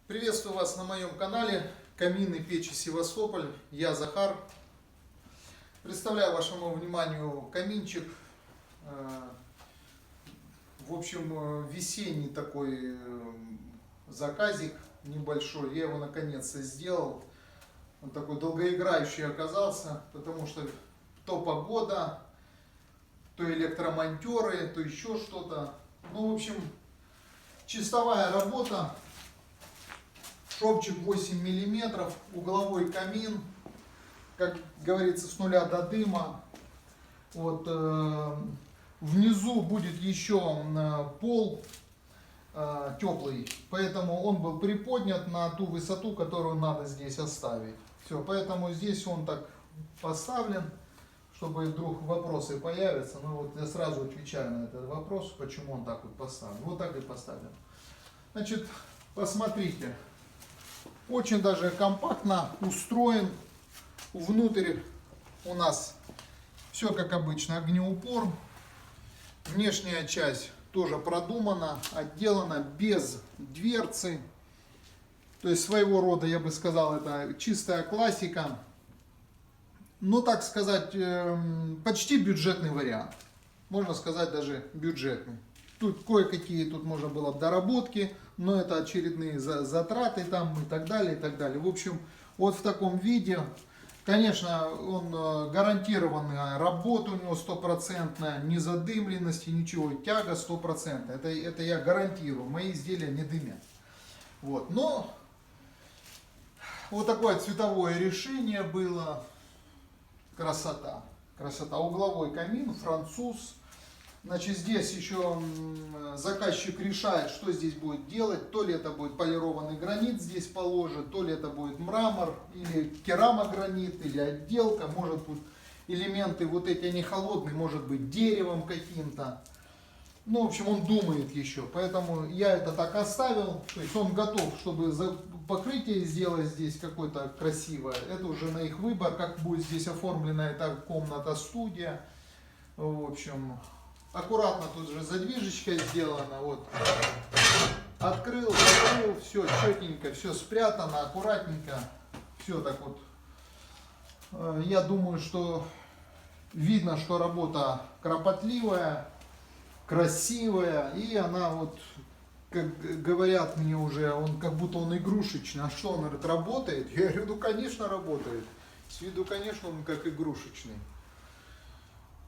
Приветствую вас на моем канале Камины Печи Севастополь. Я Захар. Представляю вашему вниманию каминчик. В общем, весенний такой заказик небольшой. Я его наконец-то сделал. Он такой долгоиграющий оказался, потому что то погода, то электромонтеры, то еще что-то. Ну, в общем, чистовая работа. Шовчик 8 миллиметров, угловой камин, как говорится, с нуля до дыма. Вот, внизу будет еще пол теплый, поэтому он был приподнят на ту высоту, которую надо здесь оставить. Все, поэтому здесь он так поставлен, чтобы вдруг вопросы появятся. Ну вот я сразу отвечаю на этот вопрос, почему он так вот поставлен. Вот так и поставлен. Значит, посмотрите. Очень даже компактно устроен. Внутрь у нас все как обычно, огнеупор. Внешняя часть тоже продумана, отделана без дверцы. То есть своего рода, я бы сказал, это чистая классика. Ну, так сказать, почти бюджетный вариант. Можно сказать, даже бюджетный. Тут кое-какие тут можно было доработки, но это очередные затраты там и так далее, и так далее. В общем, вот в таком виде, конечно, он гарантированная работа у него стопроцентная, не задымленности, ничего, тяга стопроцентная. Это я гарантирую, мои изделия не дымят. Вот, но вот такое цветовое решение было. Красота, красота. Угловой камин, француз. Значит, здесь еще заказчик решает, что здесь будет делать. То ли это будет полированный гранит здесь положит, то ли это будет мрамор, или керамогранит, или отделка. Может быть, элементы вот эти, они холодные, может быть, деревом каким-то. Ну, в общем, он думает еще. Поэтому я это так оставил. То есть он готов, чтобы покрытие сделать здесь какое-то красивое. Это уже на их выбор, как будет здесь оформлена эта комната-студия. В общем... Аккуратно тут же задвижечка сделана, вот, открыл, закрыл, все четенько, все спрятано, аккуратненько, все так вот. Я думаю, что видно, что работа кропотливая, красивая, и она вот, как говорят мне уже, он как будто он игрушечный. А что, он говорит, работает? Я говорю, ну конечно работает, с виду, конечно, он как игрушечный.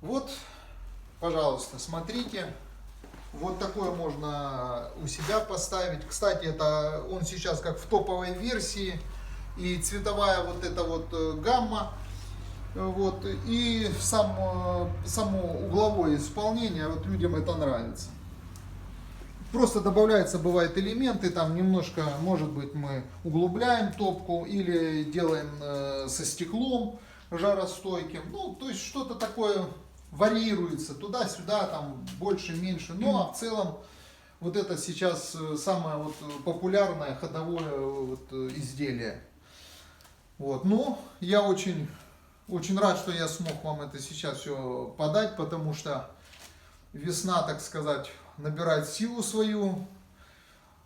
Вот. Пожалуйста, смотрите, вот такое можно у себя поставить. Кстати, это он сейчас как в топовой версии, и цветовая вот эта вот гамма, вот, и само угловое исполнение, вот людям это нравится. Просто добавляются, бывают элементы, там немножко, может быть, мы углубляем топку или делаем со стеклом жаростойким, ну, то есть что-то такое... Варьируется туда-сюда, там больше, меньше. Ну а в целом вот это сейчас самое вот популярное ходовое вот изделие. Вот. Ну, я очень рад, что я смог вам это сейчас все подать, потому что весна, так сказать, набирает силу свою.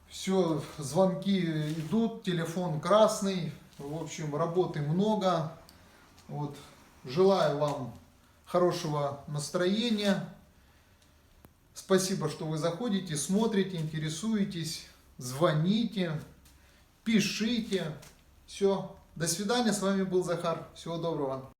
Все, звонки идут, телефон красный. В общем, работы много. Вот. Желаю вам хорошего настроения. Спасибо, что вы заходите, смотрите, интересуетесь, звоните, пишите. Все. До свидания. С вами был Захар. Всего доброго.